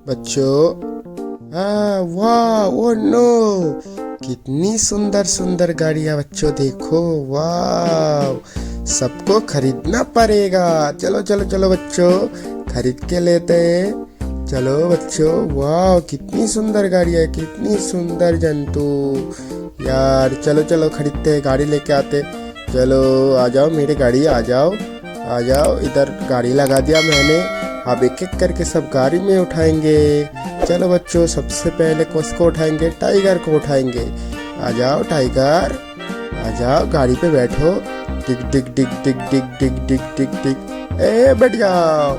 बच्चों, वाह, oh no, कितनी सुंदर सुंदर गाड़ियां बच्चों, देखो, वाह, सबको खरीदना पड़ेगा। चलो चलो चलो बच्चों, खरीद के लेते हैं। चलो बच्चों, वाह, कितनी सुंदर गाड़ियां, कितनी सुंदर जंतु यार। चलो चलो खरीदते हैं, गाड़ी लेके आते। चलो आ जाओ मेरी गाड़ी, आ जाओ आ जाओ, इधर गाड़ी लगा दिया मैंने। अब एक एक करके सब गाड़ी में उठाएंगे। चलो बच्चों, सबसे पहले किसको उठाएंगे? टाइगर को उठाएंगे। आ जाओ टाइगर, आ जाओ, गाड़ी पे बैठो। टिक टिक टिक टिक टिक टिक टिक टिक टिक, बैठ जाओ।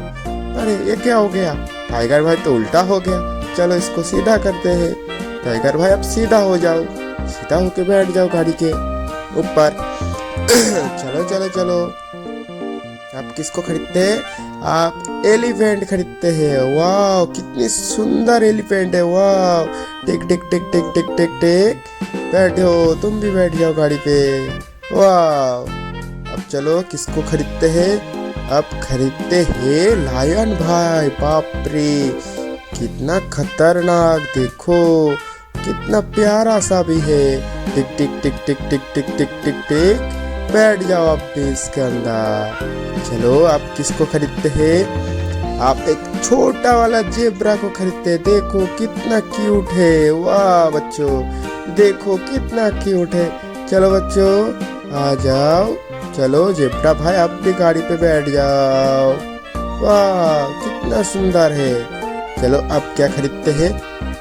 अरे ये क्या हो गया? टाइगर भाई तो उल्टा हो गया। चलो इसको सीधा करते हैं। टाइगर भाई अब सीधा हो जाओ, सीधा होके बैठ जाओ गाड़ी के ऊपर। चलो चलो चलो, आप किसको खरीदते हैं? आप एलिफेंट खरीदते हैं। वाह, कितनी सुंदर एलिफेंट है, वाह। टिक टिक टिक टिक टिक टिक टिक, बैठो, तुम भी बैठ जाओ गाड़ी पे। वाह, अब चलो किसको खरीदते हैं? अब खरीदते हैं लायन भाई। बाप रे, कितना खतरनाक, देखो कितना प्यारा सा भी है। टिक टिक टिक टिक टिक टिक टिक टिक टिक, बैठ जाओ आप भी इसके अंदर। चलो आप किसको खरीदते हैं? आप एक छोटा वाला जेब्रा को खरीदते हैं। देखो कितना क्यूट है, वाह बच्चों, देखो कितना क्यूट है। चलो बच्चों आ जाओ, चलो जेब्रा भाई आप भी गाड़ी पे बैठ जाओ। वाह, कितना सुंदर है। चलो अब क्या खरीदते हैं?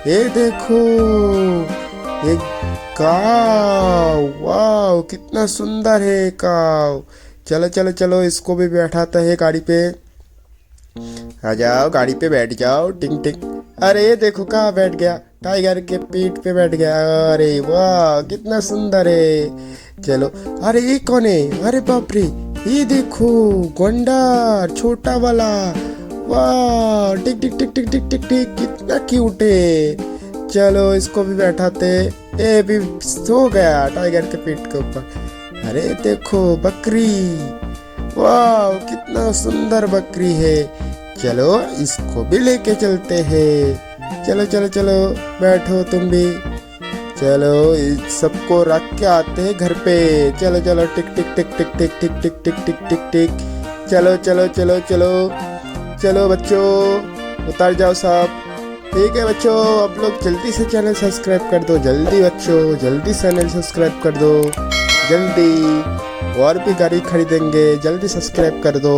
ये देखो, एक काव, वाह, कितना सुंदर है काव। चलो चलो चलो, इसको भी बैठाते हैं गाड़ी पे। आ जाओ, गाड़ी पे बैठ जाओ। टिंग टिंग, अरे देखो कहाँ बैठ गया? टाइगर के पीठ पे बैठ गया। अरे वाह, कितना सुंदर है। चलो, अरे ये कौन है? अरे बाप रे, ये देखो गंडार, छोटा वाला। वाह, टिक टिक टिक टिक टिक टिक टिक, कितना क्यूट है। चलो इसको भी बैठाते। ये भी सो गया टाइगर के पीठ के ऊपर। अरे देखो बकरी, वाह, कितना सुंदर बकरी है। चलो इसको भी लेके चलते हैं। चलो चलो चलो, बैठो तुम भी। चलो इस सबको रख के आते हैं घर पे। चलो चलो, टिक टिक टिक टिक टिक टिक टिक टिक टिक टिक टिक, चलो चलो चलो चलो चलो बच्चों, उतर जाओ सब। ठीक है बच्चों, आप लोग जल्दी से चैनल सब्सक्राइब कर दो। जल्दी बच्चों, जल्दी चैनल सब्सक्राइब कर दो, जल्दी। और भी गाड़ी खरीदेंगे, जल्दी सब्सक्राइब कर दो।